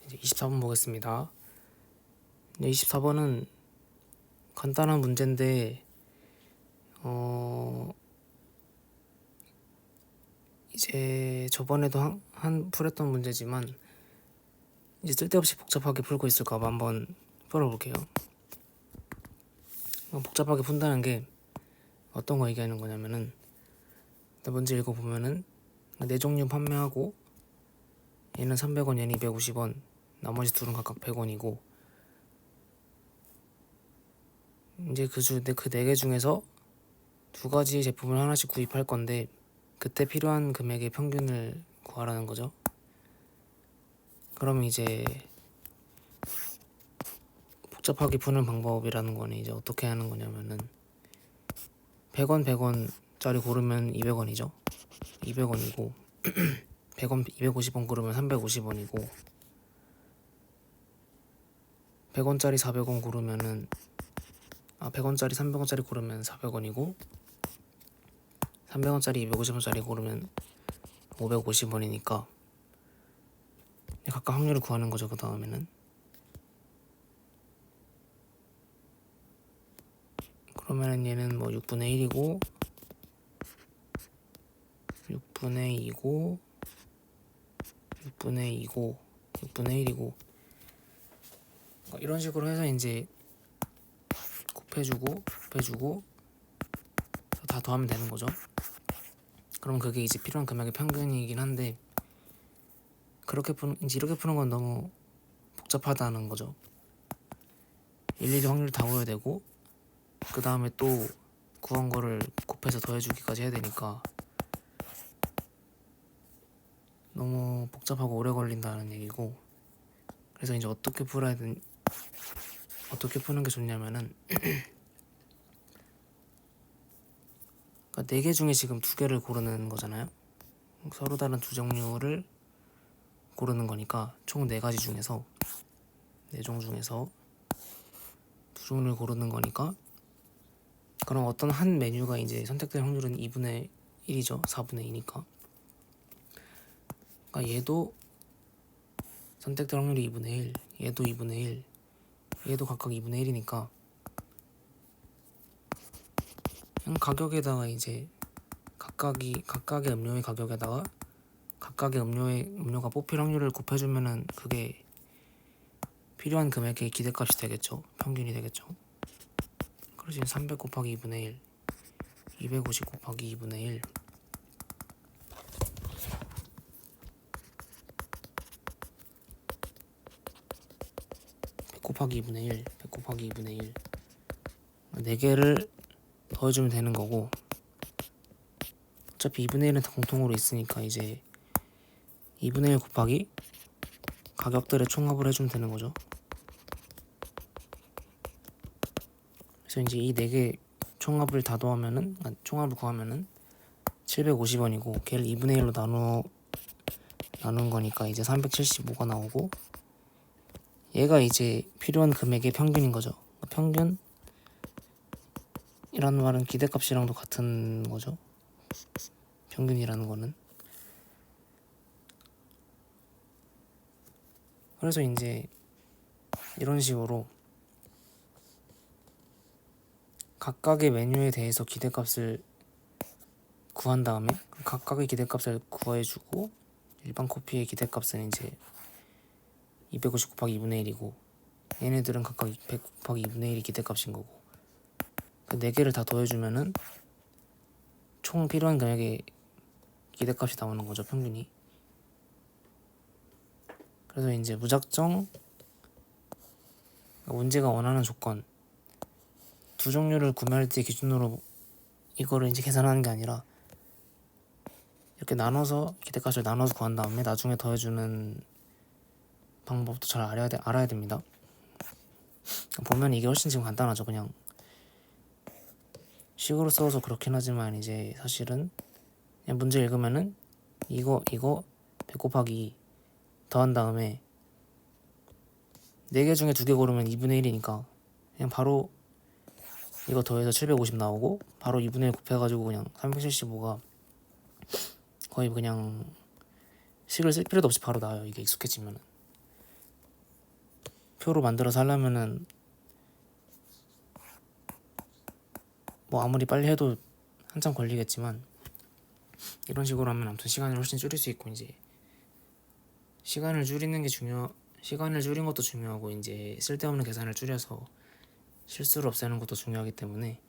이제 24번 보겠습니다. 24번은 간단한 문제인데 이제 저번에도 풀었던 문제지만 이제 쓸데없이 복잡하게 풀고 있을까봐 한번 풀어볼게요. 복잡하게 푼다는 게 어떤 거 얘기하는 거냐면은 일단 문제 읽어보면은 네 종류 판매하고 얘는 300원, 얘는 250원, 나머지 둘은 각각 100원이고 이제 그 네 개 중에서 두 가지 제품을 하나씩 구입할 건데 그때 필요한 금액의 평균을 구하라는 거죠. 그러면 이제 복잡하게 푸는 방법이라는 거는 이제 어떻게 하는 거냐면은 100원, 100원짜리 고르면 200원이죠. 200원이고 100원, 250원 고르면 350원이고 100원짜리 400원 고르면은 100원짜리 300원짜리 고르면 400원이고 300원짜리 250원짜리 고르면 550원이니까 각각 확률을 구하는 거죠. 그 다음에는 그러면은 얘는 뭐 6분의 1이고 6분의 2고 6분의 2고 6분의 1이고 이런 식으로 해서 이제 곱해주고 다 더하면 되는 거죠. 그럼 그게 이제 필요한 금액의 평균이긴 한데 이렇게 푸는 건 너무 복잡하다는 거죠. 일일이 확률 다 구해야 되고 그 다음에 또 구한 거를 곱해서 더해주기까지 해야 되니까 너무 복잡하고 오래 걸린다는 얘기고, 그래서 이제 어떻게 푸는 게 좋냐면은 그러니까 4개 중에 지금 2개를 고르는 거잖아요. 서로 다른 두 종류를 고르는 거니까 총 4가지 중에서 4종 중에서 두 종류를 고르는 거니까 그럼 어떤 한 메뉴가 이제 선택될 확률은 2분의 1이죠. 4분의 2니까. 그러니까 얘도 선택될 확률이 2분의 1, 얘도 2분의 1, 얘도 각각 2분의 1이니까 그냥 가격에다가 이제 각각의 음료의 가격에다가 각각의 음료가 뽑힐 확률을 곱해주면은 그게 필요한 금액의 기대값이 되겠죠. 평균이 되겠죠. 그래서 300 곱하기 2분의 1, 250 곱하기 2분의 1, 100 곱하기 2분의 1, 100 곱하기 2분의 1 4개를 더해주면 되는 거고, 어차피 2분의 1은 다 공통으로 있으니까 이제 2분의 1 곱하기 가격들의 총합을 해주면 되는 거죠. 그래서 이제 이 4개 총합을 다 더하면은 총합을 구하면은 750원이고 걔를 2분의 1로 나눈 거니까 이제 375가 나오고, 얘가 이제 필요한 금액의 평균인 거죠. 평균이라는 말은 기대값이랑도 같은 거죠. 평균이라는 거는. 그래서 이제 이런 식으로 각각의 메뉴에 대해서 기대값을 구한 다음에 각각의 기대값을 구해주고 일반 커피의 기대값은 이제 250 곱하기 2분의 1이고 얘네들은 각각 100 곱하기 2분의 1이 기대값인 거고, 그 4개를 다 더해주면은 총 필요한 금액의 기대값이 나오는 거죠. 평균이. 그래서 이제 무작정 문제가 원하는 조건 두 종류를 구매할 때 기준으로 이거를 이제 계산하는 게 아니라 이렇게 기대값을 나눠서 구한 다음에 나중에 더해주는 방법도 잘 알아야 됩니다. 보면 이게 훨씬 지금 간단하죠. 그냥 식으로 써서 그렇긴 하지만 이제 사실은 그냥 문제 읽으면은 이거 100 곱하기 더한 다음에 4개 중에 2개 고르면 2분의 1이니까 그냥 바로 이거 더해서 750 나오고 바로 2분의 1 곱해가지고 그냥 375가 거의 그냥 식을 쓸 필요도 없이 바로 나와요. 이게 익숙해지면은. 표로 만들어서 하려면은 뭐 아무리 빨리 해도 한참 걸리겠지만 이런 식으로 하면 아무튼 시간을 훨씬 줄일 수 있고, 이제 시간을 줄이는 게 시간을 줄인 것도 중요하고, 이제 쓸데없는 계산을 줄여서 실수를 없애는 것도 중요하기 때문에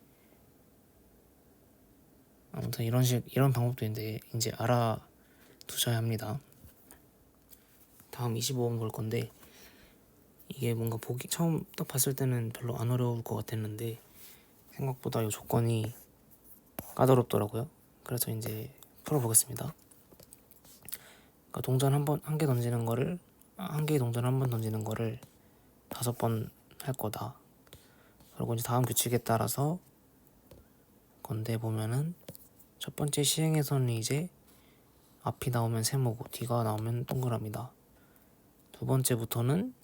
아무튼 이런 방법도 이제 알아두셔야 합니다. 다음 25번 볼 건데, 이게 뭔가 처음 딱 봤을 때는 별로 안 어려울 것 같았는데 생각보다 이 조건이 까다롭더라고요. 그래서 이제 풀어보겠습니다. 그러니까 동전 한 개 던지는 거를, 한 개의 동전 한 번 던지는 거를 5번 할 거다. 그리고 이제 다음 규칙에 따라서 건데 보면은 첫 번째 시행에서는 이제 앞이 나오면 세모고 뒤가 나오면 동그라미다. 두 번째부터는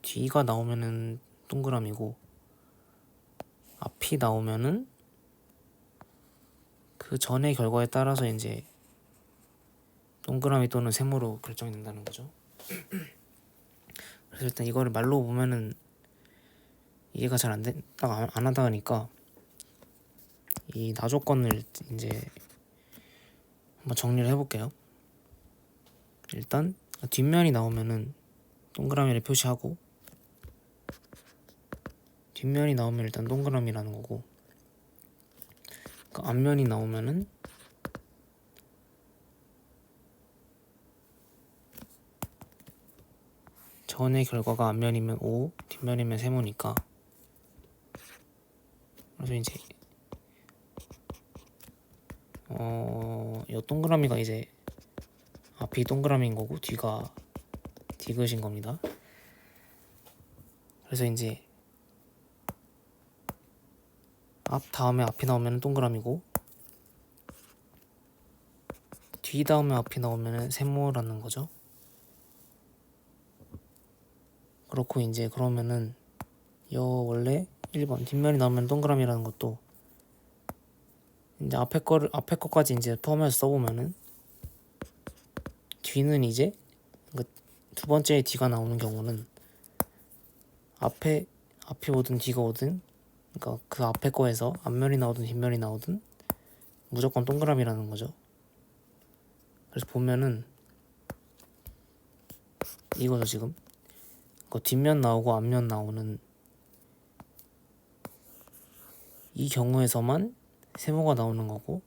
뒤가 나오면은 동그라미고 앞이 나오면은 그 전의 결과에 따라서 이제 동그라미 또는 세모로 결정이 된다는 거죠. 그래서 일단 이거를 말로 보면은 이해가 잘 안 하다 보니까 이 나조건을 이제 한번 정리를 해볼게요. 일단 뒷면이 나오면은 동그라미를 표시하고, 뒷면이 나오면 일단 동그라미라는 거고, 그 앞면이 나오면은 전의 결과가 앞면이면 O, 뒷면이면 세모니까, 그래서 이제 이 동그라미가 이제 앞이 동그라미인 거고 뒤가 디귿인 겁니다. 그래서 이제 앞 다음에 앞이 나오면 동그라미고 뒤 다음에 앞이 나오면 세모라는 거죠. 그렇고 이제 그러면은 원래 1번 뒷면이 나오면 동그라미라는 것도 이제 앞에 거까지 이제 포함해서 써보면은 뒤는 이제 두 번째 뒤가 나오는 경우는 앞이 오든 뒤가 오든, 그러니까 그 앞에 거에서 앞면이 나오든 뒷면이 나오든 무조건 동그라미라는 거죠. 그래서 보면은 이거죠. 지금 그 뒷면 나오고 앞면 나오는 이 경우에서만 세모가 나오는 거고,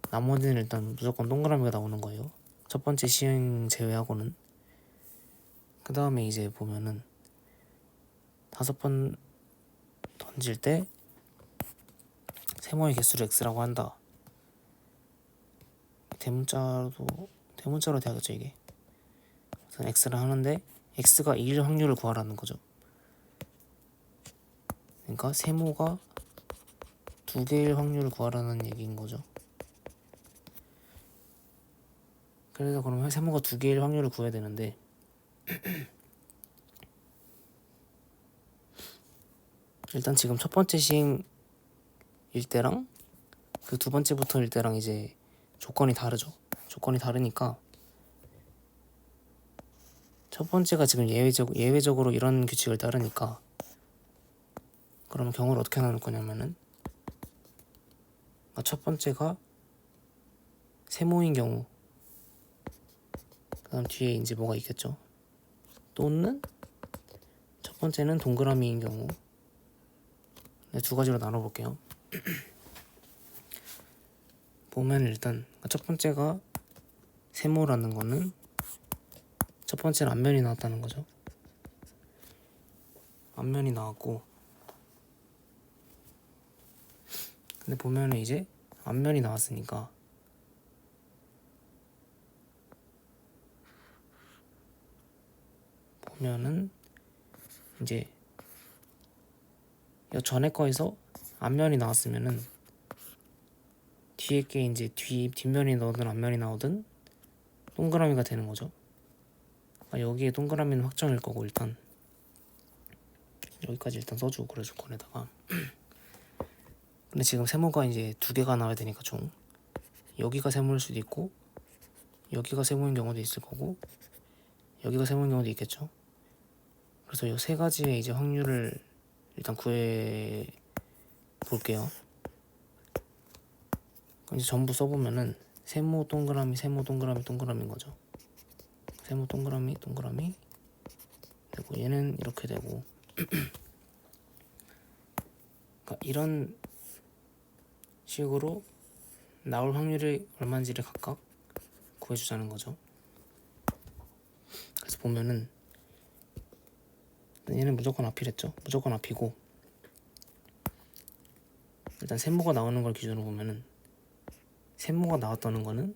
나머지는 일단 무조건 동그라미가 나오는 거예요. 첫 번째 시행 제외하고는. 그 다음에 이제 보면은 5번 던질 때 세모의 개수를 x라고 한다. 대문자로 돼야겠죠 이게. 우선 x를 하는데 x가 2일 확률을 구하라는 거죠. 그러니까 세모가 2개일 확률을 구하라는 얘기인 거죠. 그래서 그러면 세모가 2개일 확률을 구해야 되는데 일단 지금 첫 번째 시행일 때랑 그 두 번째부터일 때랑 이제 조건이 다르죠. 조건이 다르니까 첫 번째가 지금 예외적으로 이런 규칙을 따르니까, 그러면 경우를 어떻게 나눌 거냐면은 첫 번째가 세모인 경우, 그 다음 뒤에 이제 뭐가 있겠죠. 또는 첫 번째는 동그라미인 경우. 두 가지로 나눠볼게요. 보면 일단 첫 번째가 세모라는 거는 첫 번째는 앞면이 나왔다는 거죠. 앞면이 나왔고, 근데 보면은 이제 앞면이 나왔으니까 보면은 이제 전에 거에서 앞면이 나왔으면은 뒤에 게 이제 뒷면이 나오든 앞면이 나오든 동그라미가 되는 거죠. 여기에 동그라미는 확정일 거고, 일단 여기까지 일단 써주고 그래 조건에다가. 근데 지금 세모가 이제 2개가 나와야 되니까 총 여기가 세모일 수도 있고 여기가 세모인 경우도 있을 거고 여기가 세모인 경우도 있겠죠. 그래서 이 세 가지의 이제 확률을 일단 구해 볼게요. 이제 전부 써보면은 세모 동그라미 세모 동그라미 동그라미인 거죠. 세모 동그라미 동그라미 되고 얘는 이렇게 되고 그러니까 이런 식으로 나올 확률이 얼마인지를 각각 구해주자는 거죠. 그래서 보면은 얘는 무조건 앞이랬죠. 무조건 앞이고 일단 세모가 나오는 걸 기준으로 보면은 세모가 나왔다는 거는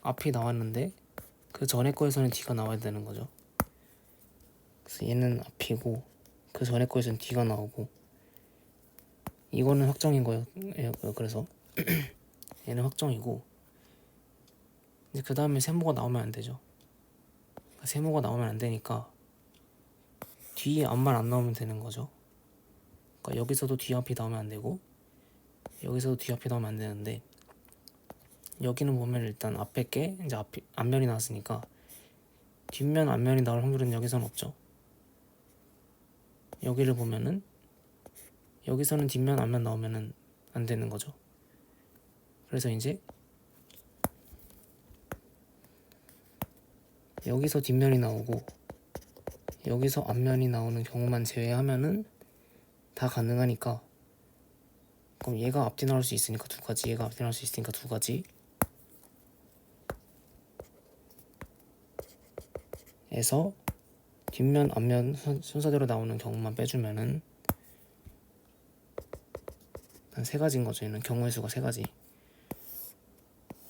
앞이 나왔는데 그 전에 거에서는 뒤가 나와야 되는 거죠. 그래서 얘는 앞이고 그 전에 거에서는 뒤가 나오고 이거는 확정인 거예요. 그래서 얘는 확정이고 이제 그 다음에 세모가 나오면 안 되죠. 세모가 나오면 안 되니까 뒤에 앞만 안 나오면 되는 거죠. 그러니까 여기서도 뒤 앞이 나오면 안 되고 여기서도 뒤 앞이 나오면 안 되는데 여기는 보면 일단 앞에 게 이제 앞면이 나왔으니까 뒷면 앞면이 나올 확률은 여기서는 없죠. 여기를 보면은 여기서는 뒷면 앞면 나오면은 안 되는 거죠. 그래서 이제 여기서 뒷면이 나오고 여기서 앞면이 나오는 경우만 제외하면은 다 가능하니까 그럼 얘가 앞뒤 나올 수 있으니까 두 가지, 얘가 앞뒤 나올 수 있으니까 두 가지 에서 뒷면 앞면 순서대로 나오는 경우만 빼주면은 한 세 가지인 거죠. 얘는 경우의 수가 세 가지.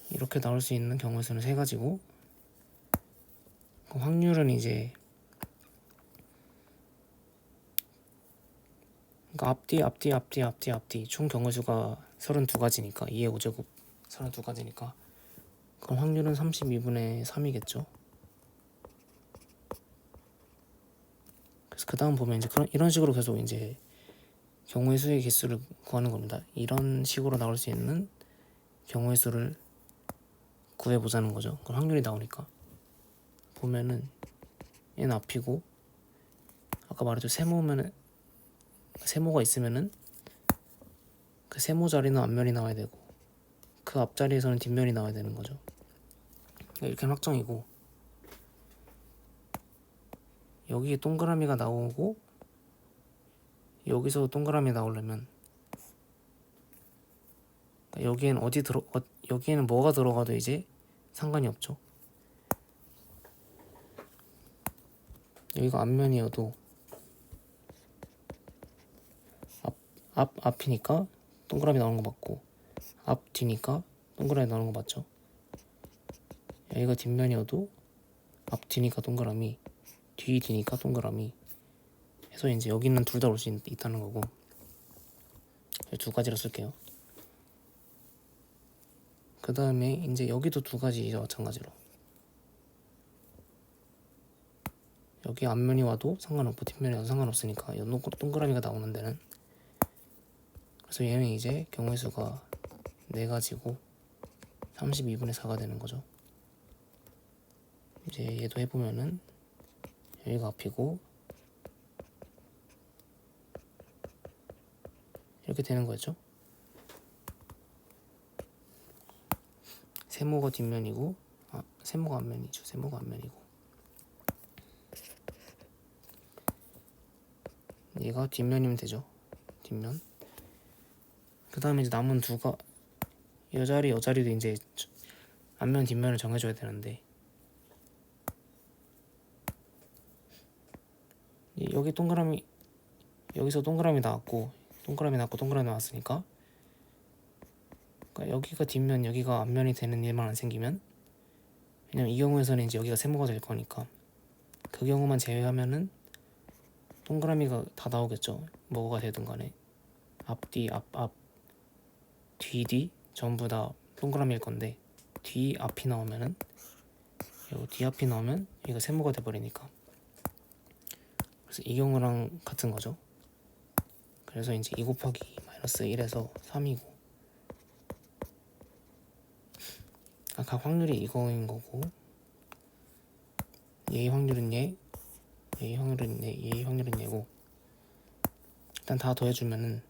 이렇게 나올 수 있는 경우의 수는 세 가지고 그 확률은 이제 그러니까 앞뒤 총 경우의 수가 32가지니까 2의 5제곱 32가지니까 그럼 확률은 32분의 3이겠죠. 그래서 그 다음 보면 이제 이런 식으로 계속 이제 경우의 수의 개수를 구하는 겁니다. 이런 식으로 나올 수 있는 경우의 수를 구해보자는 거죠. 그럼 확률이 나오니까 보면은 얘는 앞이고 아까 말했죠. 세모가 있으면은 그 세모 자리는 앞면이 나와야 되고 그 앞자리에서는 뒷면이 나와야 되는 거죠. 그러니까 이렇게 확정이고 여기에 동그라미가 나오고 여기서 동그라미 나오려면 여기에는 뭐가 들어가도 이제 상관이 없죠. 여기가 앞면이어도 앞이니까 동그라미 나오는 거 맞고 앞 뒤니까 동그라미 나오는 거 맞죠. 여기가 뒷면이어도 앞 뒤니까 동그라미 뒤 뒤니까 동그라미 해서 이제 여기는 둘 다 올 수 있다는 거고 두 가지로 쓸게요. 그 다음에 이제 여기도 두 가지 마찬가지로 여기 앞면이 와도 상관없고 뒷면이 와도 상관없으니까 동그라미가 나오는 데는 그래서 얘는 이제 경우의 수가 4가지고 32분의 4가 되는 거죠. 이제 얘도 해보면은 여기가 앞이고 이렇게 되는 거죠. 세모가 뒷면이고 세모가 앞면이죠. 세모가 앞면이고 얘가 뒷면이면 되죠. 뒷면. 그 다음에 이제 남은 이 자리도 이제 앞면 뒷면을 정해줘야 되는데 여기 여기서 동그라미 나왔고 동그라미 나왔으니까 그러니까 여기가 뒷면 여기가 앞면이 되는 일만 안 생기면 왜냐면 이 경우에서는 이제 여기가 세모가 될 거니까 그 경우만 제외하면은 동그라미가 다 나오겠죠. 뭐가 되든 간에 앞뒤 앞 뒤 전부 다 동그라미일 건데 뒤 앞이 나오면은 뒤 앞이 나오면 이거 세모가 돼버리니까 그래서 이 경우랑 같은 거죠. 그래서 이제 2 곱하기 마이너스 1에서 3이고 각 확률이 이거인 거고 얘의 확률은 얘, 얘의 확률은 얘, 얘의 확률은 얘고, 일단 다 더해주면은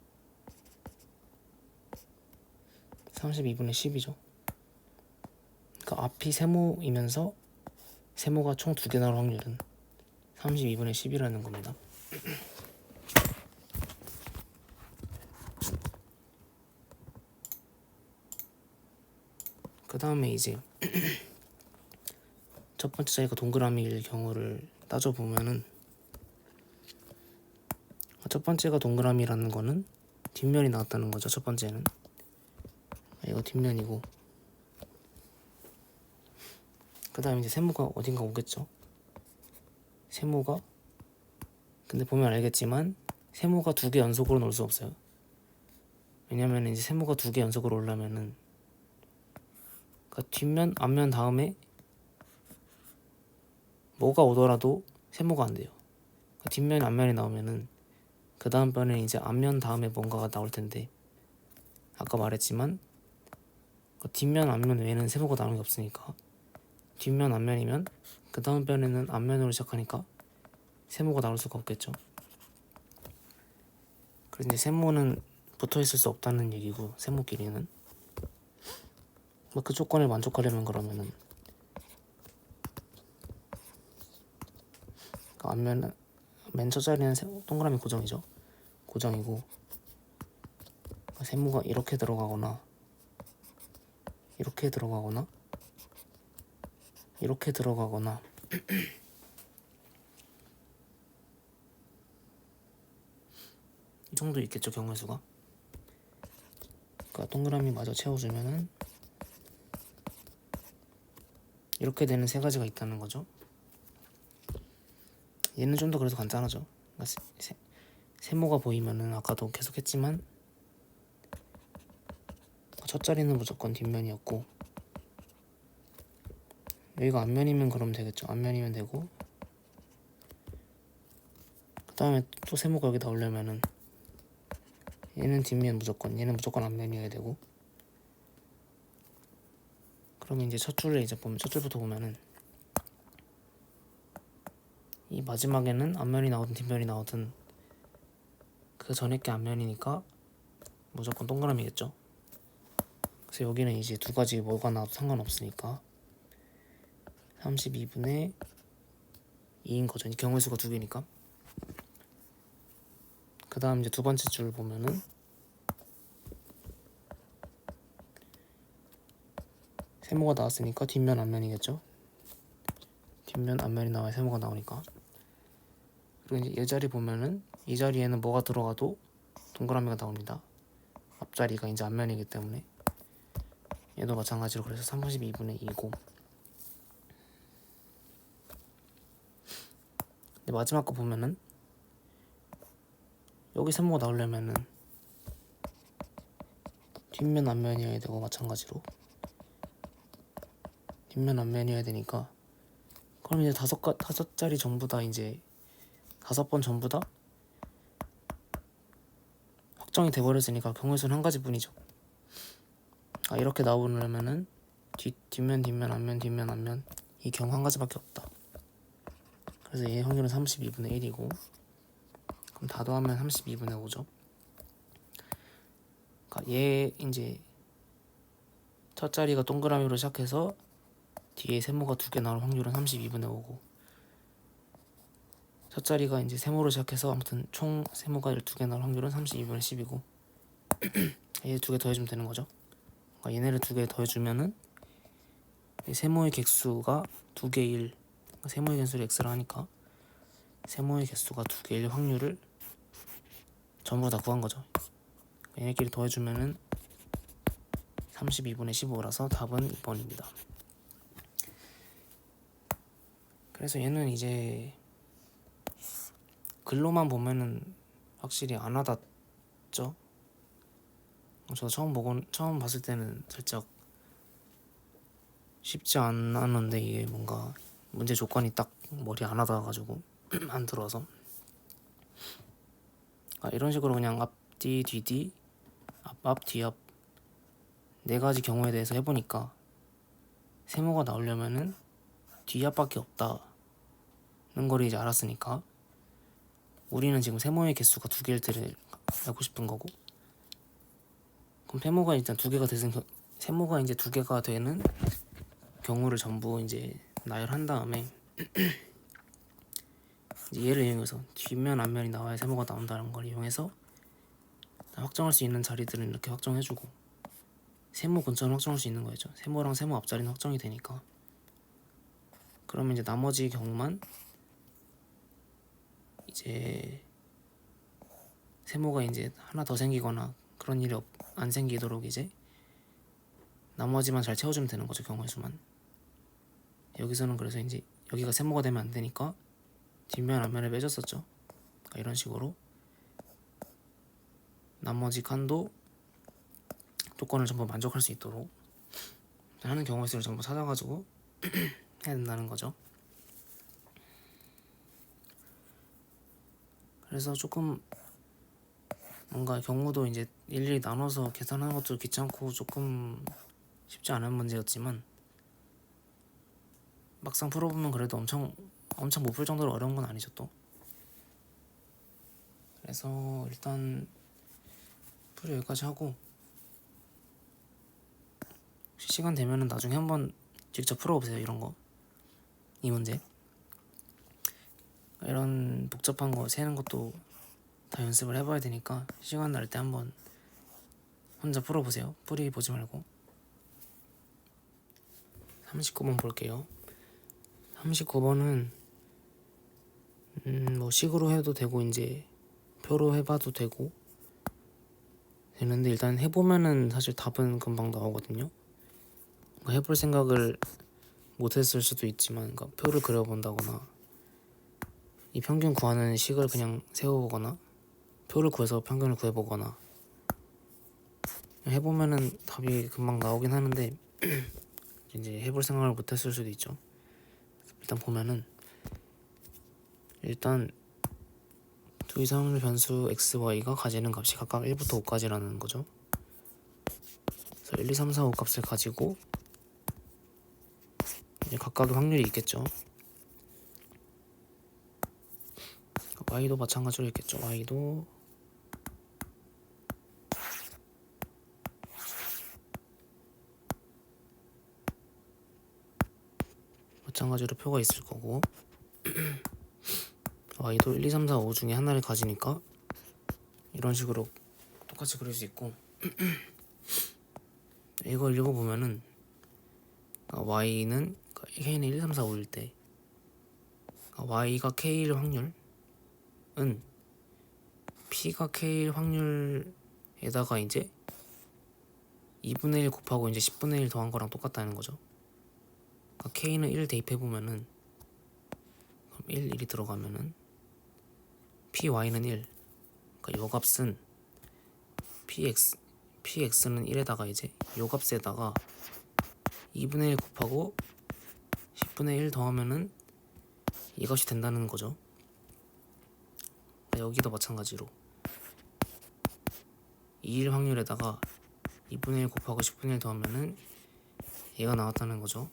32분의 10이죠. 그러니까 앞이 세모이면서 세모가 총 2개 나올 확률은 32분의 10이라는 겁니다. 그 다음에 이제 첫 번째 자리가 동그라미일 경우를 따져보면은, 첫 번째가 동그라미라는 거는 뒷면이 나왔다는 거죠. 첫 번째는 이거 뒷면이고, 그 다음에 이제 세모가 어딘가 오겠죠. 세모가, 근데 보면 알겠지만 세모가 2개 연속으로 놓을 수 없어요. 왜냐면 이제 세모가 2개 연속으로 오려면은, 그러니까 뒷면 앞면 다음에 뭐가 오더라도 세모가 안 돼요. 그러니까 뒷면 앞면이 나오면은 그 다음 번에 이제 앞면 다음에 뭔가가 나올 텐데, 아까 말했지만 뒷면 앞면 외에는 세모가 나오는 게 없으니까 뒷면 앞면이면 그 다음 편에는 앞면으로 시작하니까 세모가 나올 수가 없겠죠. 그래서 이제 세모는 붙어 있을 수 없다는 얘기고, 세모끼리는 뭐 그 조건을 만족하려면 그러면은 그 앞면 맨 첫 자리는 동그라미 고정이죠. 고정이고, 세모가 이렇게 들어가거나 이렇게 들어가거나 이렇게 들어가거나 이 정도 있겠죠, 경우의 수가. 그러니까 동그라미 마저 채워주면은 이렇게 되는 3가지가 있다는 거죠. 얘는 좀 더 그래도 간단하죠. 그러니까 세모가 보이면은 아까도 계속 했지만 첫 자리는 무조건 뒷면이었고, 여기가 앞면이면 그러면 되겠죠. 앞면이면 되고, 그 다음에 또 세모가 여기 나오려면은 얘는 뒷면 무조건, 얘는 무조건 앞면이어야 되고, 그러면 이제 첫 줄을 이제 보면, 첫 줄부터 보면은 이 마지막에는 앞면이 나오든 뒷면이 나오든 그 전에 게 앞면이니까 무조건 동그라미겠죠. 그래서 여기는 이제 2가지 뭐가 나와도 상관없으니까 32분의 2인 거죠. 경우의 수가 2개니까. 그 다음 이제 두 번째 줄 보면은 세모가 나왔으니까 뒷면 앞면이겠죠. 뒷면 앞면이 나와야 세모가 나오니까. 그리고 이제 이 자리 보면은 이 자리에는 뭐가 들어가도 동그라미가 나옵니다. 앞자리가 이제 앞면이기 때문에. 얘도 마찬가지로 그래서 32분의 2고, 근데 마지막 거 보면은 여기 세모가 나오려면은 뒷면 앞면이어야 되고, 마찬가지로 뒷면 앞면이어야 되니까, 그럼 이제 5자리 전부 다 이제 5번 전부 다 확정이 돼버렸으니까 경우의 수는 1가지 뿐이죠. 이렇게 나오려면은 뒷면 앞면 뒷면 앞면 이 경우 1가지밖에 없다. 그래서 얘 확률은 32분의 1이고, 그럼 다 더하면 32분의 5죠. 그러니까 얘 이제 첫 자리가 동그라미로 시작해서 뒤에 세모가 2개 나올 확률은 32분의 5고, 첫 자리가 이제 세모로 시작해서 아무튼 총 세모가 12개 나올 확률은 32분의 10이고, 얘 2개 더해주면 되는 거죠. 그러니까 얘네를 2개 더해주면은 세모의 개수가 2개일, 그러니까 세모의 개수를 x라 하니까 세모의 개수가 2개일 확률을 전부 다 구한 거죠. 얘네끼리 더해주면은 32분의 15라서 답은 2번입니다. 그래서 얘는 이제 글로만 보면은 확실히 안 와닿죠. 저 처음 봤을 때는 살짝 쉽지 않았는데, 이게 뭔가 문제 조건이 딱 머리에 안 와닿아가지고 안 들어와서, 이런 식으로 그냥 앞뒤 뒤뒤 앞 뒤앞 4가지 경우에 대해서 해보니까 세모가 나오려면은 뒤앞밖에 없다 걸 이제 알았으니까 우리는 지금 세모의 개수가 2개일 때를 알고 싶은 거고, 그럼 세모가 일단 2개가 되는 세모가 이제 2개가 되는 경우를 전부 이제 나열한 다음에 이제 얘를 이용해서 뒷면 앞면이 나와야 세모가 나온다는 걸 이용해서 확정할 수 있는 자리들은 이렇게 확정해주고, 세모 근처는 확정할 수 있는 거죠. 세모랑 세모 앞자리는 확정이 되니까. 그러면 이제 나머지 경우만 이제 세모가 이제 하나 더 생기거나 그런 일이 안 생기도록 이제 나머지만 잘 채워주면 되는 거죠. 경우의 수만. 여기서는 그래서 이제 여기가 세모가 되면 안 되니까 뒷면 앞면을 빼줬었죠. 그러니까 이런 식으로 나머지 칸도 조건을 전부 만족할 수 있도록 하는 경우의 수를 전부 찾아가지고 해야 된다는 거죠. 그래서 조금 뭔가 경우도 이제 일일이 나눠서 계산하는 것도 귀찮고 조금 쉽지 않은 문제였지만 막상 풀어보면 그래도 엄청 못 풀 정도로 어려운 건 아니죠 또. 그래서 일단 풀이 여기까지 하고, 혹시 시간 되면은 나중에 한번 직접 풀어보세요. 이런 거, 이 문제. 이런 복잡한 거 세는 것도 다 연습을 해봐야 되니까 시간 날 때 한번 혼자 풀어보세요. 풀이 보지 말고. 39번 볼게요. 39번은 뭐 식으로 해도 되고 이제 표로 해봐도 되는데 일단 해보면은 사실 답은 금방 나오거든요. 해볼 생각을 못했을 수도 있지만, 그러니까 표를 그려본다거나 이 평균 구하는 식을 그냥 세워보거나 표를 구해서 평균을 구해보거나 해보면은 답이 금방 나오긴 하는데 이제 해볼 생각을 못했을 수도 있죠. 일단 보면은 일단 두 이상의 변수 x, y가 가지는 값이 각각 1부터 5까지라는 거죠. 그래서 1, 2, 3, 4, 5 값을 가지고 이제 각각의 확률이 있겠죠. y도 마찬가지로 있겠죠. y도 마찬가지로 표가 있을 거고 y도 1, 2, 3, 4, 5 중에 하나를 가지니까 이런 식으로 똑같이 그릴 수 있고 이걸 읽어보면은 y는 k는 1, 2, 3, 4, 5일 때 y가 k일 확률은 p가 k일 확률에다가 이제 2분의 1 곱하고 이제 10분의 1 더한 거랑 똑같다는 거죠. k는 1 대입해보면은 1, 1이 들어가면은 py는 1, 그러니까 요 값은 px는 1에다가 이제 요 값에다가 2분의 1 곱하고 10분의 1 더하면은 이 값이 된다는 거죠. 여기도 마찬가지로 2일 확률에다가 2분의 1 곱하고 10분의 1 더하면은 얘가 나왔다는 거죠.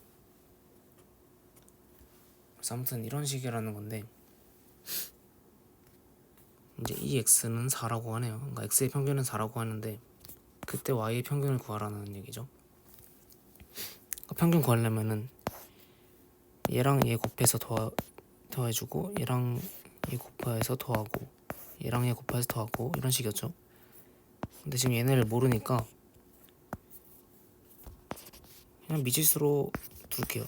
그래서 아무튼 이런 식이라는 건데 이제 이 x는 4라고 하네요. 그러니까 x의 평균은 4라고 하는데 그때 y의 평균을 구하라는 얘기죠. 그러니까 평균 구하려면은 얘랑 얘 곱해서 더해주고 얘랑 얘 곱해서 더하고 얘랑 얘 곱해서 더하고 이런 식이었죠. 근데 지금 얘네를 모르니까 그냥 미지수로 둘게요.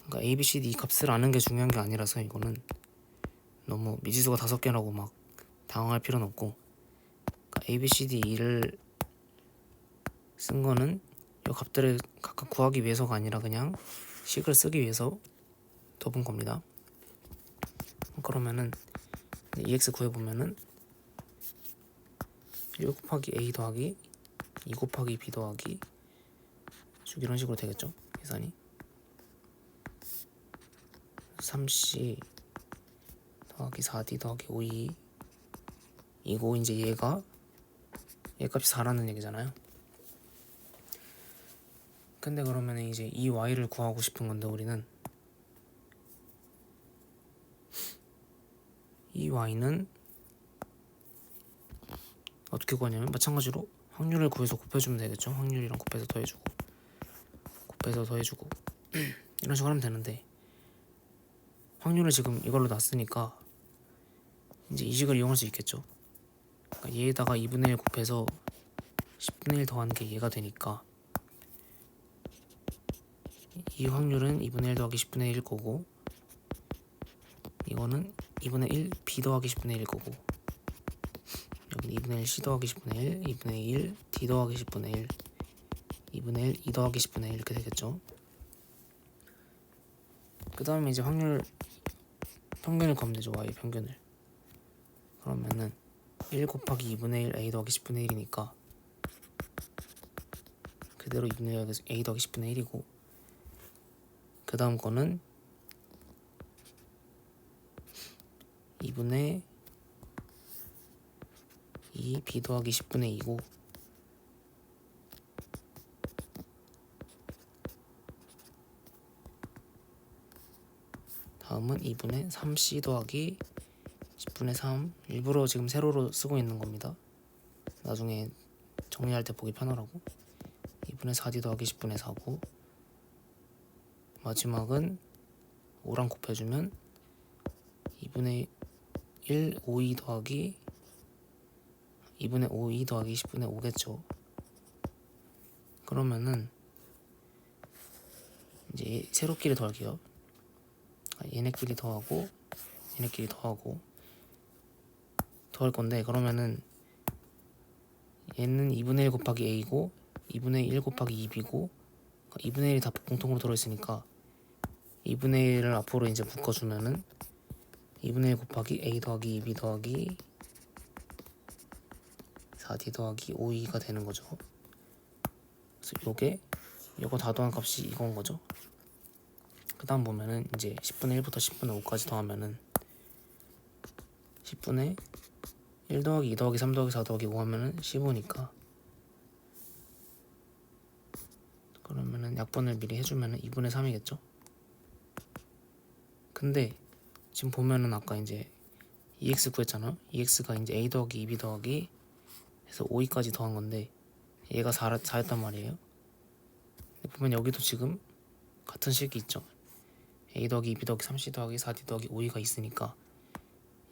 그러니까 a, b, c, d 이 값을 아는 게 중요한 게 아니라서 이거는 너무 미지수가 5개라고 막 당황할 필요는 없고, 그러니까 a, b, c, d, e를 쓴 거는 이 값들을 각각 구하기 위해서가 아니라 그냥 식을 쓰기 위해서 둬본 겁니다. 그러면은 EX 구해보면은 1 곱하기 A 더하기 2 곱하기 B 더하기 쭉 이런 식으로 되겠죠. 계산이 3C 더하기 4D 더하기 5E 이거 이제 얘 값이 4라는 얘기잖아요. 근데 그러면 이제 이 Y를 구하고 싶은 건데 우리는 이 y는 어떻게 구하냐면 마찬가지로 확률을 구해서 곱해주면 되겠죠. 확률이랑 곱해서 더해주고 곱해서 더해주고 이런 식으로 하면 되는데, 확률을 지금 이걸로 놨으니까 이제 이 식을 이용할 수 있겠죠. 그러니까 얘에다가 2분의 1 곱해서 10분의 1 더한 게 얘가 되니까 이 확률은 2분의 1 더하기 10분의 1일 거고, 이거는 2분의 1 b 더하기 10분의 1일 거고, 여기는 2분의 1 c 더하기 10분의 1, 2분의 1 d 더하기 10분의 1, 2분의 1 2 더하기 10분의 1 이렇게 되겠죠. 그 다음에 이제 확률 평균을 구하면 되죠. y 평균을. 그러면은 1 곱하기 2분의 1 a 더하기 10분의 1이니까 그대로 2분의 1 a 더하기 10분의 1이고, 그 다음 거는 2분의 2 b 더하기 10분의 2고, 다음은 2분의 3c 더하기 10분의 3. 일부러 지금 세로로 쓰고 있는 겁니다. 나중에 정리할 때 보기 편하라고. 2분의 4d 더하기 10분의 4고, 마지막은 5랑 곱해주면 2분의 1 5e 더하기 2분의 5e 더하기 10분의 5겠죠. 그러면은 이제 세로끼리 더할게요. 얘네끼리 더하고 얘네끼리 더하고 더할 건데, 그러면은 얘는 2분의 1 곱하기 a고 2분의 1 곱하기 2b고 2분의 1이 다 공통으로 들어있으니까 2분의 1을 앞으로 이제 묶어주면은 2분의 1 곱하기 a 더하기 2b 더하기 4d 더하기 5e가 되는 거죠. 그래서 요거 다 더한 값이 이건 거죠. 그 다음 보면은 이제 10분의 1부터 10분의 5까지 더하면은 10분의 1 더하기 2 더하기 3 더하기 4 더하기 5 하면은 15니까, 그러면은 약분을 미리 해주면은 2분의 3이겠죠. 근데 지금 보면은 아까 이제 2x 구했잖아요. 2x가 이제 a 더하기 2b 더하기 해서 5e까지 더한 건데 얘가 4였단 말이에요. 보면 여기도 지금 같은 식이 있죠. a 더하기 2b 더하기 3c 더하기 4d 더하기 5e가 있으니까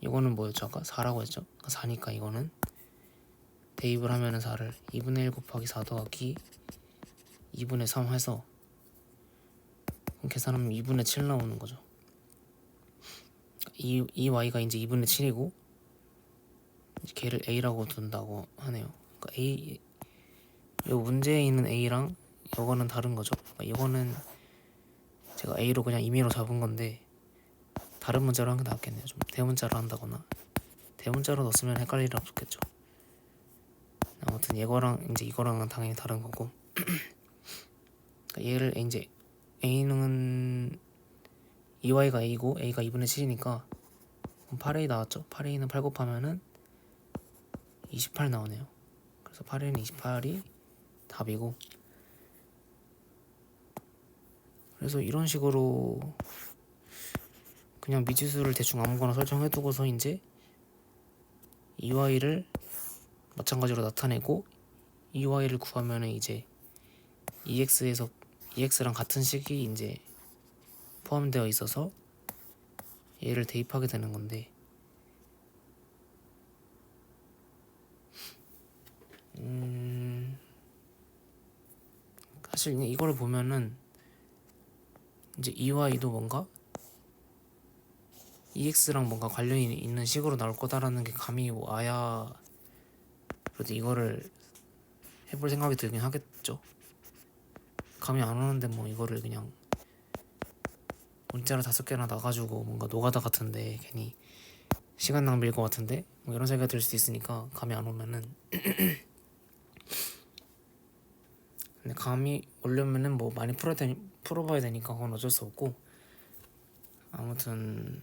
이거는 뭐였죠? 아까 4라고 했죠. 4니까 이거는 대입을 하면은 4를 2분의 1 곱하기 4 더하기 2분의 3 해서 계산하면 2분의 7 나오는 거죠. 이 y가 이제 2분의 7이고 걔를 a라고 둔다고 하네요. 그러니까 이 문제에 있는 a랑 이거는 다른 거죠. 그러니까 이거는 제가 a로 그냥 임의로 잡은 건데 다른 문자로 하는 게 낫겠네요. 좀 대문자로 한다거나. 대문자로 넣었으면 헷갈릴 일 없겠죠. 아무튼 이거랑 이제 이거랑은 당연히 다른 거고. 그러니까 얘를 이제 a는 2y가 a고 a가 2분의 7이니까 8a 나왔죠. 8a는 8 곱하면은 28 나오네요. 그래서 8a는 28이 답이고, 그래서 이런 식으로 그냥 미지수를 대충 아무거나 설정해두고서 이제 2y를 마찬가지로 나타내고 2y를 구하면은 이제 ex랑 같은 식이 이제 포함되어 있어서 얘를 대입하게 되는 건데, 사실 이걸 보면은 이제 2y도 뭔가 ex랑 뭔가 관련이 있는 식으로 나올 거다라는 게 감이 와야 그래도 이거를 해볼 생각이 들긴 하겠죠. 감이 안 오는데 뭐 이거를 그냥 문자를 5개나 놔가지고 뭔가 노가다 같은데 괜히 시간 낭비일 것 같은데 뭐 이런 생각이 들 수도 있으니까 감이 안 오면은 근데 감이 오려면은 뭐 많이 풀어봐야 되니까 그건 어쩔 수 없고, 아무튼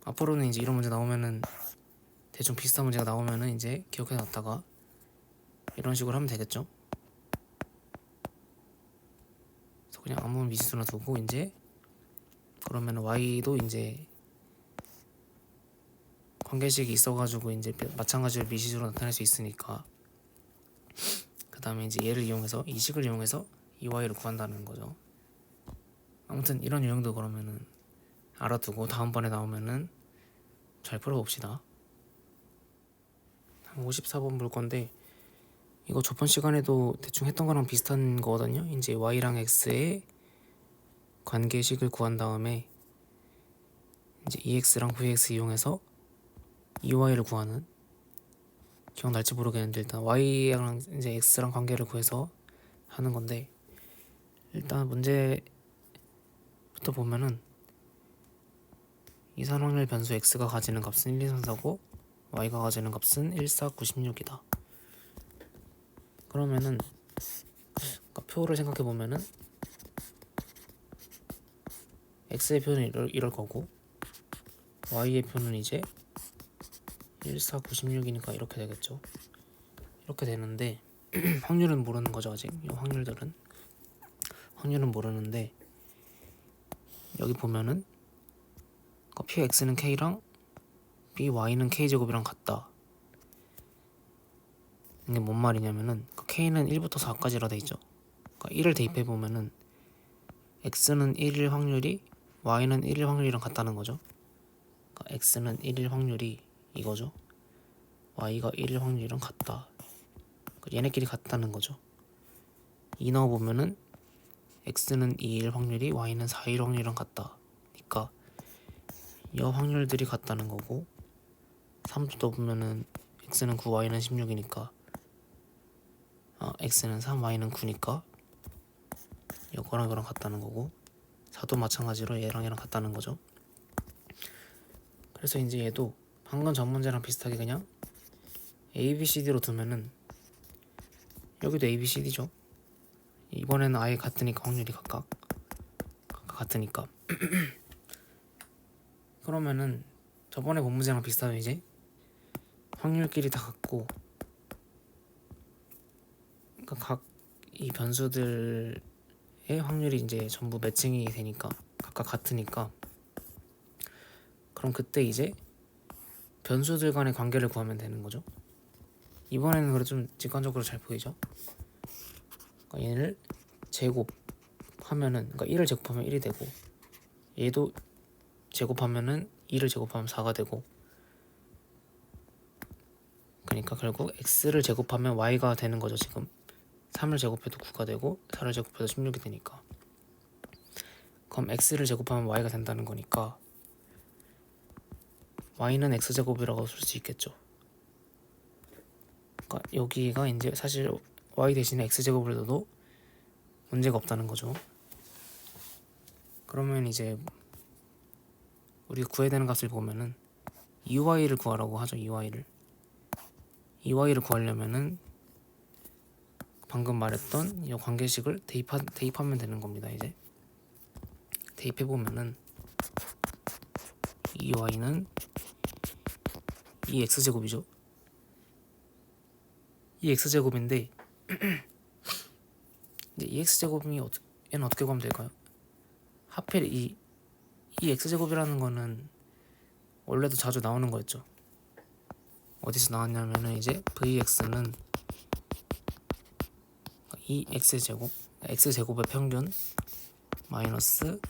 앞으로는 이제 이런 문제 나오면은 대충 비슷한 문제가 나오면은 이제 기억해 놨다가 이런 식으로 하면 되겠죠. 그래서 그냥 아무 미지수나 두고 이제 그러면 y도 이제 관계식이 있어가지고 이제 마찬가지로 미시즈로 나타낼 수 있으니까 그 다음에 이제 얘를 이용해서 이 식을 이용해서 EY를 구한다는 거죠. 아무튼 이런 유형도 그러면은 알아두고 다음번에 나오면은 잘 풀어봅시다. 54번 볼 건데 이거 저번 시간에도 대충 했던 거랑 비슷한 거거든요. 이제 Y랑 X의 관계식을 구한 다음에 이제 EX랑 VX 이용해서 EY를 구하는, 기억날지 모르겠는데 일단 Y랑 이제 X랑 관계를 구해서 하는 건데, 일단 문제부터 보면은 이산 확률 변수 X가 가지는 값은 1, 2, 3, 4고 Y가 가지는 값은 1, 4, 9, 16이다. 그러면은 그러니까 표를 생각해 보면은 X의 표는 이럴 거고 Y의 표는 이제 1, 4, 9, 16이니까 이렇게 되겠죠. 이렇게 되는데 확률은 모르는 거죠. 아직 이 확률은 모르는데 여기 보면은 Px는 K랑 By는 K제곱이랑 같다. 이게 뭔 말이냐면은 K는 1부터 4까지라 돼 있죠. 그러니까 1을 대입해 보면은 X는 1일 확률이 Y는 1일 확률이랑 같다는 거죠. 그러니까 X는 1일 확률이 이거죠. Y가 1일 확률이랑 같다. 그러니까 얘네끼리 같다는 거죠. 이 넣어 보면은 X는 2일 확률이 Y는 4일 확률이랑 같다. 그러니까 이 확률들이 같다는 거고 3도 넣어보면은 X는 9, Y는 16이니까 X는 3, Y는 9니까 이거랑 이거랑 같다는 거고 4도 마찬가지로 얘랑 얘랑 같다는 거죠. 그래서 이제 얘도 방금 전 문제랑 비슷하게 그냥 A, B, C, D로 두면은 여기도 A, B, C, D죠. 이번에는 아예 같으니까 확률이 각각 같으니까 그러면은 저번에 본 문제랑 비슷하면 이제 확률끼리 다 같고 그러니까 각 이 변수들의 확률이 이제 전부 매칭이 되니까 각각 같으니까 그럼 그때 이제 변수들 간의 관계를 구하면 되는 거죠. 이번에는 그래도 좀 직관적으로 잘 보이죠. 그러니까 얘를 제곱하면은 그러니까 1을 제곱하면 1이 되고 얘도 제곱하면은 2를 제곱하면 4가 되고 그러니까 결국 x를 제곱하면 y가 되는 거죠. 지금 3을 제곱해도 9가 되고 4를 제곱해도 16이 되니까 그럼 x를 제곱하면 y가 된다는 거니까 y는 x제곱이라고 쓸 수 있겠죠. 그러니까 여기가 이제 사실 y 대신에 x제곱을 넣어도 문제가 없다는 거죠. 그러면 이제 우리가 구해야 되는 값을 보면은 EY를 구하라고 하죠. EY를 구하려면은 방금 말했던 이 관계식을 대입하면 되는 겁니다. 이제 대입해 보면은 EY는 2x제곱이죠. 2x제곱인데 이제 2x제곱이 얘는 어떻게 구하면 될까요? 하필 이 x제곱이라는 거는 원래도 자주 나오는 거였죠. 어디서 나왔냐면은 이제 vx는 2x제곱 x제곱의 평균 마이너스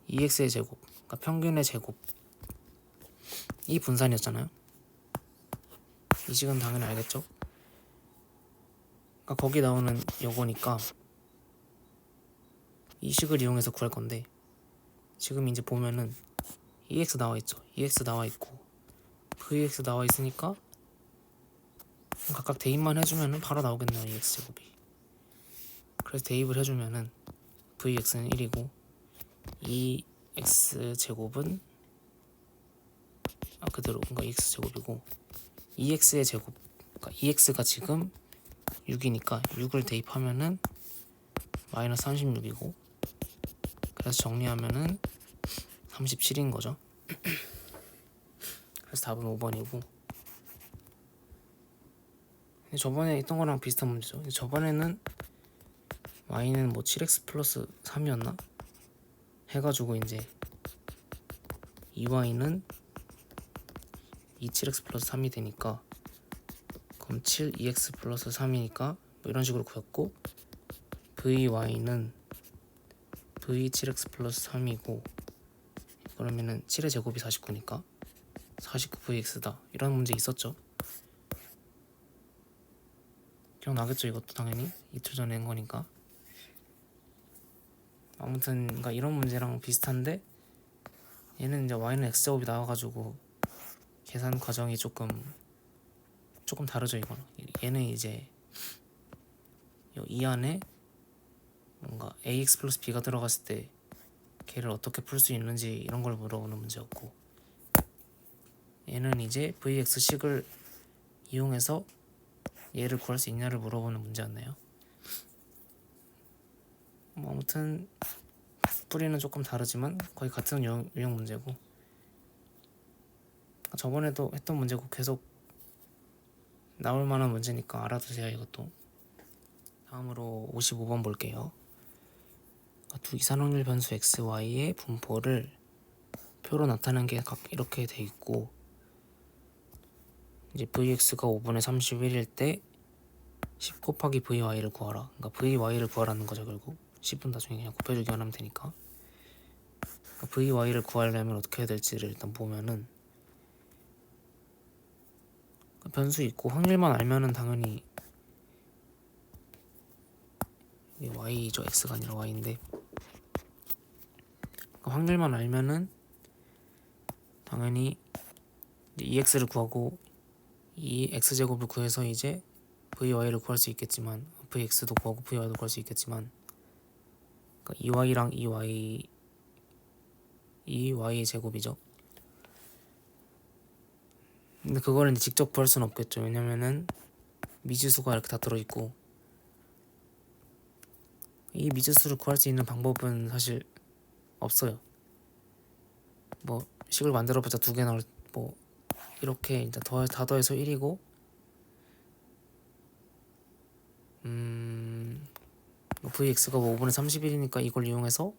2x의 제곱 그러니까 평균의 제곱 이 분산이었잖아요. 이 식은 당연히 알겠죠? 그러니까 거기 나오는 요거니까 이 식을 이용해서 구할 건데 지금 이제 보면은 EX 나와 있죠. EX 나와 있고 VX 나와 있으니까 각각 대입만 해주면은 바로 나오겠네요. EX 제곱이. 그래서 대입을 해주면은 VX는 1이고 2X 제곱은 그대로 그러니까 EX 제곱이고 2X의 제곱 그러니까 EX가 지금 6이니까 6을 대입하면은 마이너스 36이고 그래서 정리하면은 37인 거죠. 그래서 답은 5번이고 저번에 있던 거랑 비슷한 문제죠. 저번에는 y는 뭐 7x 플러스 3이었나? 해가지고 이제 2y는 7x 플러스 3이 되니까 그럼 7EX 플러스 3이니까 뭐 이런 식으로 구했고 VY는 V7X 플러스 3이고 그러면은 7의 제곱이 49니까 49VX다 이런 문제 있었죠. 기억나겠죠? 이것도 당연히 이틀 전에 한 거니까. 아무튼 그러니까 이런 문제랑 비슷한데 얘는 이제 y는 x제곱이 나와가지고 계산 과정이 조금 다르죠. 이거는 얘는 이제 이 안에 뭔가 ax 플러스 b가 들어갔을 때 걔를 어떻게 풀 수 있는지 이런 걸 물어보는 문제였고 얘는 이제 vx식을 이용해서 얘를 구할 수 있냐를 물어보는 문제였네요. 뭐 아무튼 풀이는 조금 다르지만 거의 같은 유형 문제고 저번에도 했던 문제고 계속 나올 만한 문제니까 알아두세요. 이것도. 다음으로 55번 볼게요. 두 이산확률 변수 x, y의 분포를 표로 나타낸 게 이렇게 돼 있고 이제 vx가 5분의 31일 때 10 곱하기 vy를 구하라. 그러니까 vy를 구하라는 거죠. 결국 10분 나중에 그냥 곱해주기만 하면 되니까. 그러니까 vy를 구하려면 어떻게 해야 될지를 일단 보면은 변수 있고 확률만 알면은 당연히 이게 y죠. x가 아니라 y인데 그러니까 확률만 알면은 당연히 이 x를 구하고 이 x제곱을 구해서 이제 vy를 구할 수 있겠지만 vx도 구하고 vy도 구할 수 있겠지만 그러니까 2y랑 2y의 제곱이죠. 근데 그거를 직접 구할 수는 없겠죠. 왜냐면은 미지수가 이렇게 다 들어있고 이 미지수를 구할 수 있는 방법은 사실 없어요. 뭐 식을 만들어보자 두 개 나올 뭐 이렇게 이제 다 더해서 1이고 vx가 뭐 5분의 31이니까 이걸 이용해서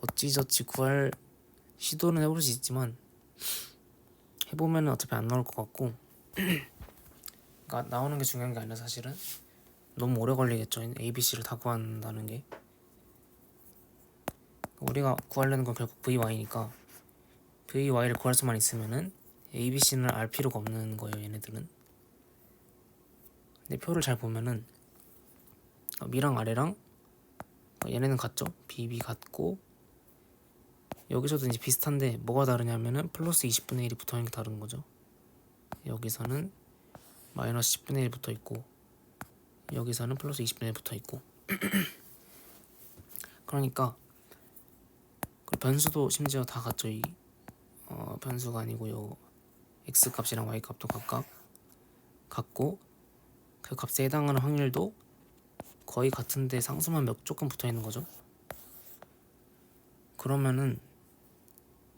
어찌저찌 구할 시도는 해볼 수 있지만 해보면은 어차피 안 나올 것 같고 그러니까 나오는 게 중요한 게 아니라 사실은 너무 오래 걸리겠죠. A, B, C를 다 구한다는 게 우리가 구하려는 건 결국 VY니까 VY를 구할 수만 있으면은 A, B, C는 알 필요가 없는 거예요. 얘네들은. 근데 표를 잘 보면은 미랑 아래랑 얘네는 같죠. B, B 같고 여기서도 이제 비슷한데 뭐가 다르냐면은 플러스 20분의 1이 붙어있는 게 다른 거죠. 여기서는 마이너스 10분의 1이 붙어있고 여기서는 플러스 20분의 1 붙어있고 그러니까 변수도 심지어 다 같죠. 이 변수가 아니고요. x 값이랑 y 값도 각각 같고 그 값에 해당하는 확률도 거의 같은데 상수만 조금 붙어있는 거죠. 그러면은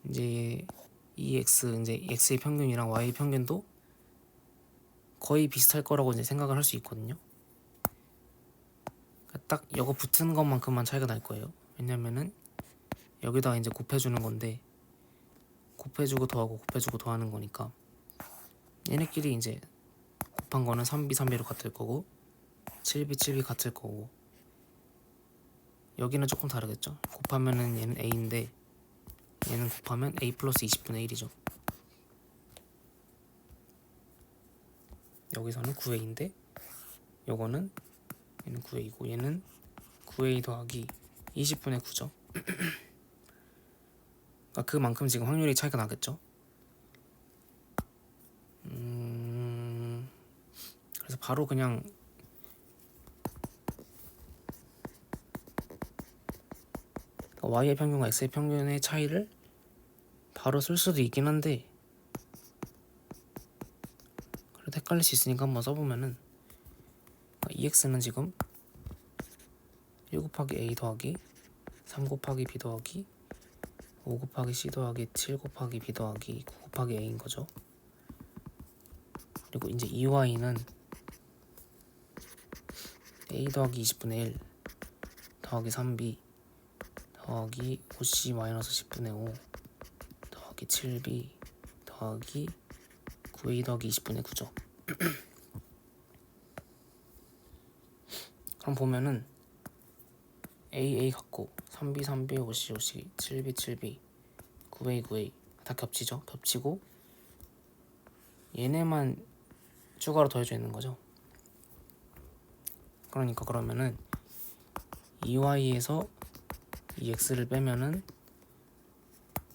이제 이 이제 x의 평균이랑 y의 평균도 거의 비슷할 거라고 이제 생각을 할 수 있거든요. 딱 이거 붙은 것만큼만 차이가 날 거예요. 왜냐면은 여기다가 이제 곱해주는 건데 곱해주고 더하고 곱해주고 더하는 거니까 얘네끼리 이제 곱한 거는 3b 3b로 같을 거고 7b 7b 같을 거고 여기는 조금 다르겠죠. 곱하면은 얘는 a인데 얘는 곱하면 a 플러스 20분의 1이죠. 여기서는 9a인데 요거는 얘는 9a고 얘는 9a 더하기 20분의 9죠. 그러니까 그만큼 지금 확률이 차이가 나겠죠. 그래서 바로 그냥 y의 평균과 x의 평균의 차이를 바로 쓸 수도 있긴 한데 그래도 헷갈릴 수 있으니까 한번 써보면은 2x는 지금 1 곱하기 a 더하기 3 곱하기 b 더하기 5 곱하기 c 더하기 7 곱하기 b 더하기 9 곱하기 a인 거죠. 그리고 이제 2y는 a 더하기 20분의 1 더하기 3b 더하기 5c 마이너스 10분의 5 더하기 7b 더하기 9a 더하기 20분의 9죠. 그럼 보면은 a 같고 3b 3b 5c 5c 7b 7b 9a 9a 다 겹치죠. 겹치고 얘네만 추가로 더해져 있는 거죠. 그러니까 그러면은 2y에서 이 x를 빼면은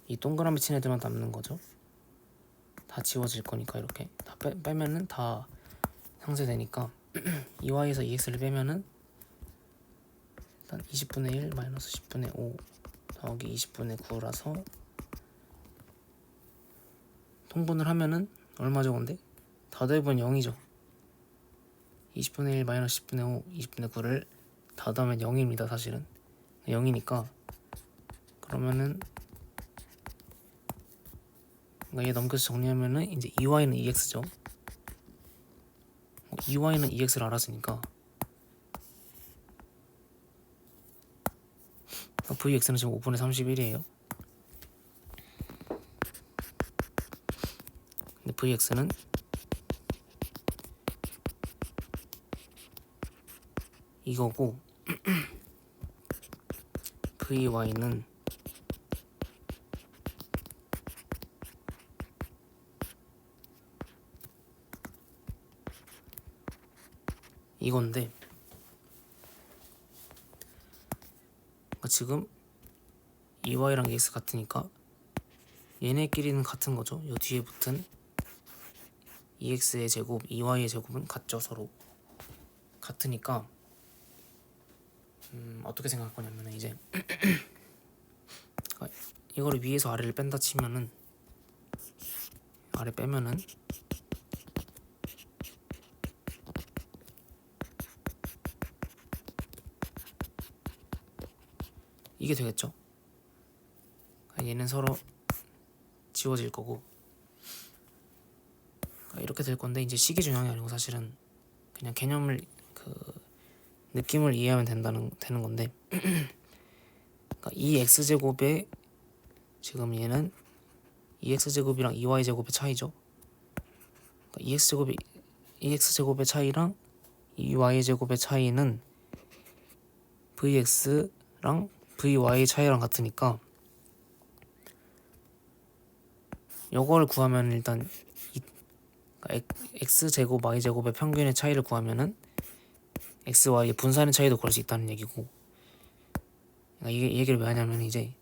이 동그라미 친 애들만 남는 거죠. 다 지워질 거니까 이렇게 다 빼면은 다 상쇄되니까 2y에서 2x를 빼면은 일단 20분의 1 마이너스 10분의 5 더하기 20분의 9라서 통분을 하면은 얼마죠 근데? 다 더해보면 0이죠. 20분의 1 마이너스 10분의 5 20분의 9를 다 더하면 0입니다. 사실은 0이니까 그러면은 얘 넘겨서 정리하면은 이제 2y는 2x죠. 2y는 2x를 알았으니까 vx는 지금 5분의 31이에요. 근데 vx는 이거고 vy는 이건데 그러니까 지금 2y랑 x 같으니까 얘네끼리는 같은 거죠. 요 뒤에 붙은 2x의 제곱, 2y의 제곱은 같죠. 서로 같으니까 어떻게 생각할 거냐면 이제 이거를 위에서 아래를 뺀다 치면은 아래 빼면은 이게 되겠죠. 얘는 서로 지워질 거고 이렇게 될 건데 이제 식이 중요한 게 아니고 사실은 그냥 개념을 느낌을 이해하면 되는 건데 그러니까 이 x제곱에 지금 얘는 2x제곱이랑 2y제곱의 차이죠. 그러니까 2x제곱의 차이랑 2y제곱의 차이는 vx랑 vy의 차이랑 같으니까 요걸 구하면 일단 x제곱 y제곱의 평균의 차이를 구하면은 x, y의 분산의 차이도 구할 수 있다는 얘기고 그러니까 이 얘기를 왜 하냐면 이제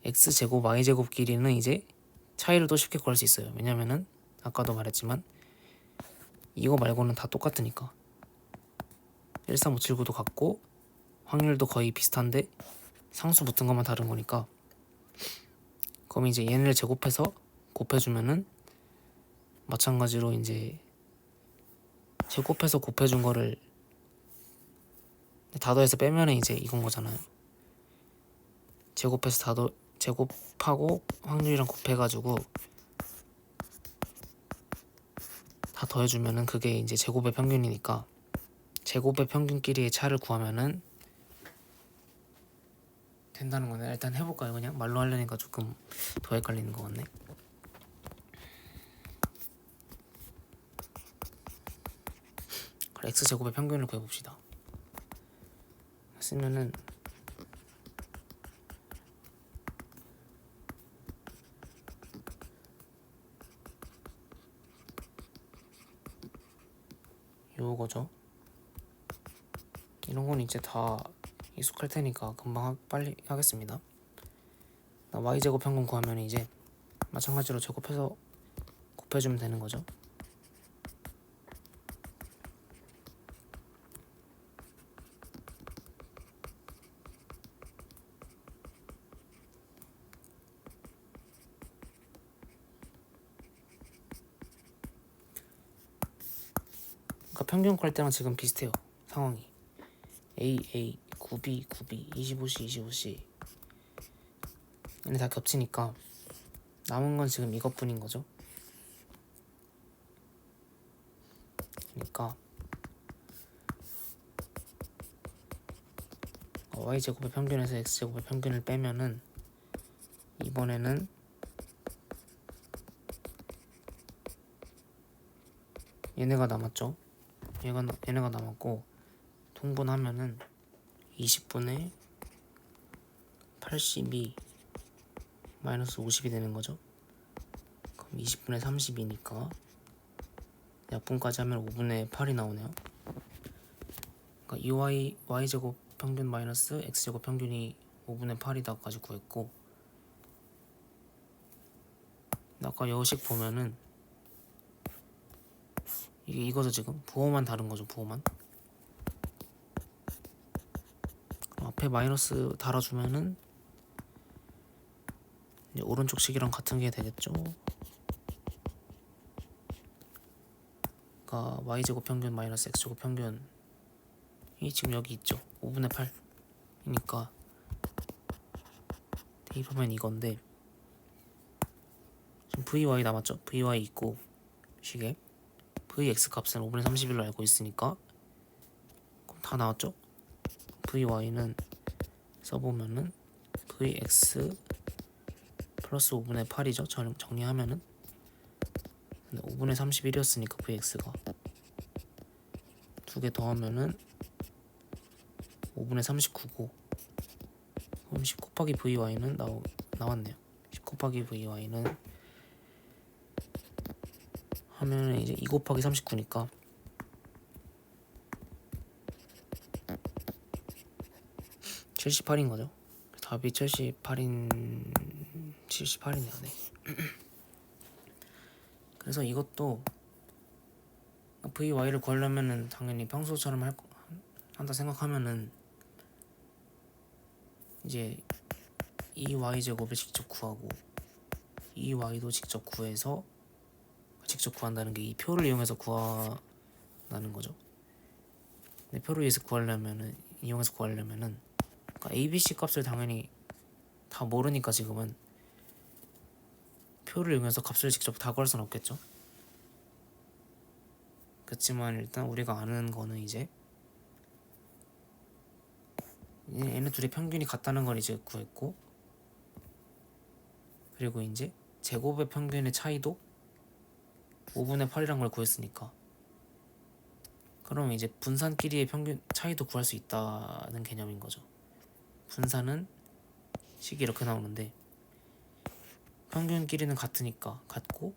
x제곱 y제곱끼리는 이제 차이를 또 쉽게 구할 수 있어요. 왜냐면은 아까도 말했지만 이거 말고는 다 똑같으니까 13579도 같고 확률도 거의 비슷한데 상수 붙은 것만 다른 거니까 그럼 이제 얘네를 제곱해서 곱해주면은 마찬가지로 이제 제곱해서 곱해준 거를 다 더해서 빼면은 이제 이건 거잖아요. 제곱해서 제곱하고 확률이랑 곱해가지고 다 더해주면은 그게 이제 제곱의 평균이니까 제곱의 평균끼리의 차를 구하면은 된다는 거네. 일단 해볼까요? 그냥 말로 하려니까 조금 더 헷갈리는 것 같네. 그래, x제곱의 평균을 구해봅시다. 쓰면은 요거죠. 이런 건 이제 다 익숙할 테니까 금방 빨리 하겠습니다. y제곱 평균 구하면 이제 마찬가지로 제곱해서 곱해주면 되는 거죠. 그러니까 평균 구할 때랑 지금 비슷해요. 상황이 A, 9B, 25C, 25C 얘네 다 겹치니까 남은 건 지금 이것뿐인 거죠. 그러니까 y제곱의 평균에서 x제곱의 평균을 빼면은 이번에는 얘네가 남았죠. 얘네가 남았고 통분하면은 20분의 82 마이너스 50이 되는 거죠. 그럼 20분의 30이니까 약분까지 하면 5분의 8이 나오네요. 그러니까 y제곱 평균 마이너스 x제곱 평균이 5분의 8이다까지 구했고, 아까 여식 보면은 이거죠. 지금 부호만 다른 거죠. 부호만. 앞에 마이너스 달아주면은 이제 오른쪽 식이랑 같은 게 되겠죠. 그러니까 y제곱 평균 마이너스 x제곱 평균이 지금 여기 있죠. 5분의 8이니까 대입하면 이건데, 지금 vy 남았죠. vy 있고 식에 vx 값은 5분의 31로 알고 있으니까 그럼 다 나왔죠. vy는 써보면은 vx 플러스 5분의 8이죠. 정리하면은 5분의 31이었으니까 vx가 두 개 더하면은 5분의 39고, 그럼 10 곱하기 vy는 나왔네요. 10 곱하기 vy는 하면은 이제 2 곱하기 39니까 78인 거죠. 답이 78이네요. 네. 그래서 이것도 vy를 구하려면은 당연히 평소처럼 한다 생각하면은 이제 이 y제곱을 직접 구하고 이 y도 직접 구해서 직접 구한다는 게 이 표를 이용해서 구한다는 거죠. 근데 표를 이용해서 구하려면은 그러니까 a, b, c 값을 당연히 다 모르니까 지금은 표를 이용해서 값을 직접 다 구할 수는 없겠죠. 그렇지만 일단 우리가 아는 거는 이제 얘네 둘의 평균이 같다는 걸 이제 구했고, 그리고 이제 제곱의 평균의 차이도 5분의 8이란 걸 구했으니까, 그럼 이제 분산끼리의 평균 차이도 구할 수 있다는 개념인 거죠. 분산은 식이 이렇게 나오는데 평균끼리는 같으니까 같고,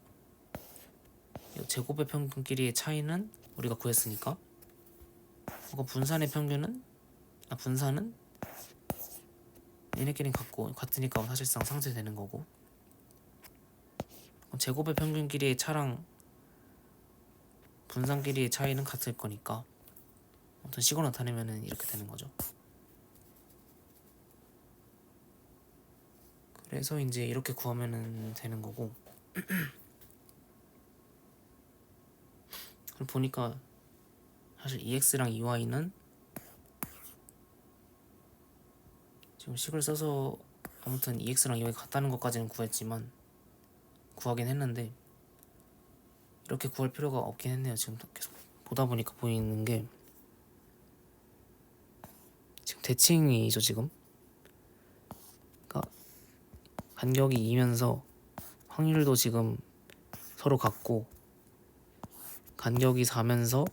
제곱의 평균끼리의 차이는 우리가 구했으니까, 분산의 평균은 분산은 얘네끼리는 같으니까 사실상 상쇄되는 거고, 제곱의 평균끼리의 차랑 분산끼리의 차이는 같을 거니까 아무튼 식을 나타내면은 이렇게 되는 거죠. 그래서 이제 이렇게 구하면은 되는 거고, 그리고 보니까 사실 EX랑 EY는 지금 식을 써서 아무튼 EX랑 EY가 같다는 것까지는 구하긴 했는데 이렇게 구할 필요가 없긴 했네요. 지금 계속 보다 보니까 보이는 게 지금 대칭이죠. 지금 그러니까 간격이 2면서 확률도 지금 서로 같고, 간격이 4면서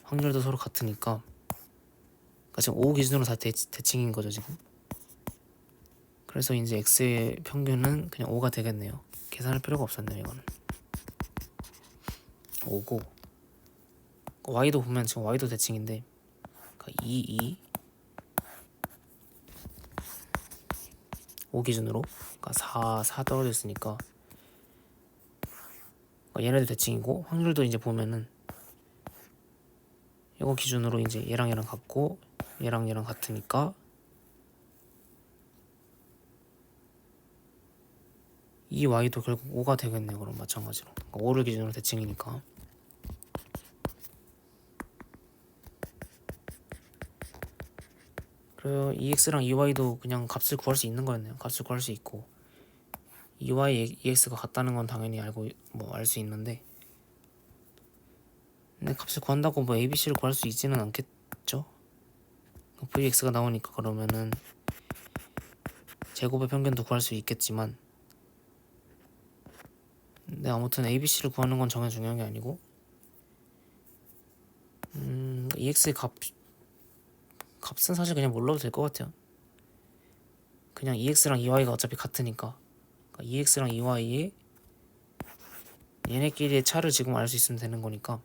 확률도 서로 같으니까, 그러니까 지금 5 기준으로 다 대칭인 거죠 지금. 그래서 이제 x의 평균은 그냥 5가 되겠네요. 계산할 필요가 없었네요. 이거는 5고, y도 보면 지금 y도 대칭인데 그러니까 2, 5 기준으로 그러니까 4 떨어져 있으니까 얘네도 대칭이고, 확률도 이제 보면은 이거 기준으로 이제 얘랑 같고 얘랑 같으니까 이 y도 결국 5가 되겠네요. 그럼 마찬가지로 5를 기준으로 대칭이니까. 그리고 EX랑 EY도 그냥 값을 구할 수 있는 거였네요. 값을 구할 수 있고, EY, EX가 같다는 건 당연히 알 수 있는데, 근데 값을 구한다고 ABC를 구할 수 있지는 않겠죠. VX가 나오니까 그러면은 제곱의 평균도 구할 수 있겠지만, 근데 아무튼 ABC를 구하는 건 정말 중요한 게 아니고 EX의 값은 사실 그냥 몰라도 될 것 같아요. 그냥 EX랑 EY가 어차피 같으니까 그러니까 EX랑 EY의 얘네끼리의 차를 지금 알 수 있으면 되는 거니까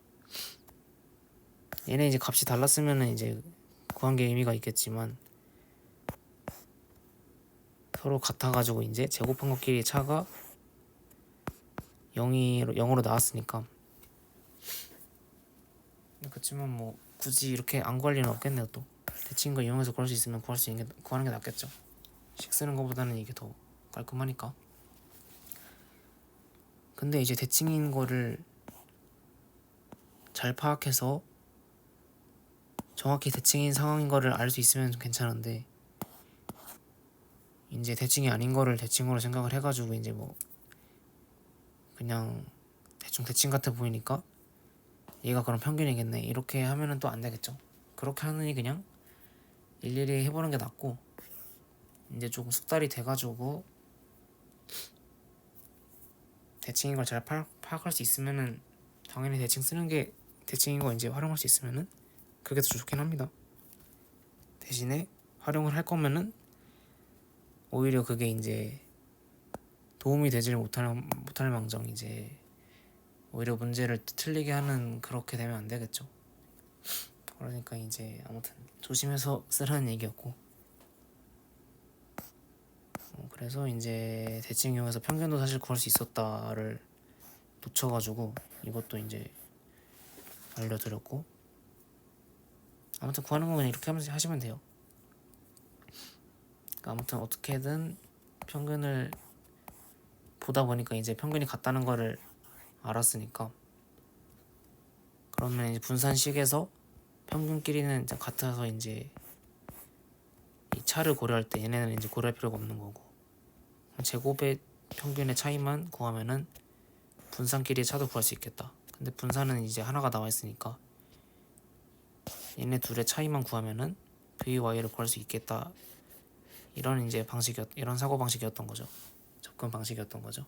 얘네 이제 값이 달랐으면은 이제 구한 게 의미가 있겠지만 서로 같아가지고 이제 제곱한 것끼리의 차가 0으로 나왔으니까 그렇지만 뭐 굳이 이렇게 안 구할 일은 없겠네요. 또 대칭인 거 이용해서 구할 수 있으면 구하는 게 낫겠죠. 식 쓰는 것보다는 이게 더 깔끔하니까. 근데 이제 대칭인 거를 잘 파악해서 정확히 대칭인 상황인 거를 알 수 있으면 괜찮은데 이제 대칭이 아닌 거를 대칭으로 생각을 해가지고 이제 뭐 그냥 대충 대칭 같아 보이니까 얘가 그럼 평균이겠네 이렇게 하면은 또 안 되겠죠. 그렇게 하느니 그냥 일일이 해보는 게 낫고 이제 조금 숙달이 돼가지고 대칭인 걸 잘 파악할 수 있으면은 당연히 대칭 쓰는 게 대칭인 거 이제 활용할 수 있으면은 그게 더 좋긴 합니다. 대신에 활용을 할 거면은 오히려 그게 이제 도움이 되지를 못할 망정 이제 오히려 문제를 틀리게 하는 그렇게 되면 안 되겠죠. 그러니까 이제 아무튼 조심해서 쓰라는 얘기였고 그래서 이제 대칭 이용해서 평균도 사실 구할 수 있었다를 놓쳐가지고 이것도 이제 알려드렸고 아무튼 구하는 건 그냥 이렇게 하시면 돼요. 그러니까 아무튼 어떻게든 평균을 보다 보니까 이제 평균이 같다는 거를 알았으니까 그러면 이제 분산식에서 평균끼리는 이제 같아서 이제 이 차를 고려할 때 얘네는 이제 고려할 필요가 없는 거고 제곱의 평균의 차이만 구하면은 분산끼리의 차도 구할 수 있겠다. 근데 분산은 이제 하나가 나와 있으니까 얘네 둘의 차이만 구하면은 VY를 구할 수 있겠다. 이런 이제 이런 사고 방식이었던 거죠. 접근 방식이었던 거죠.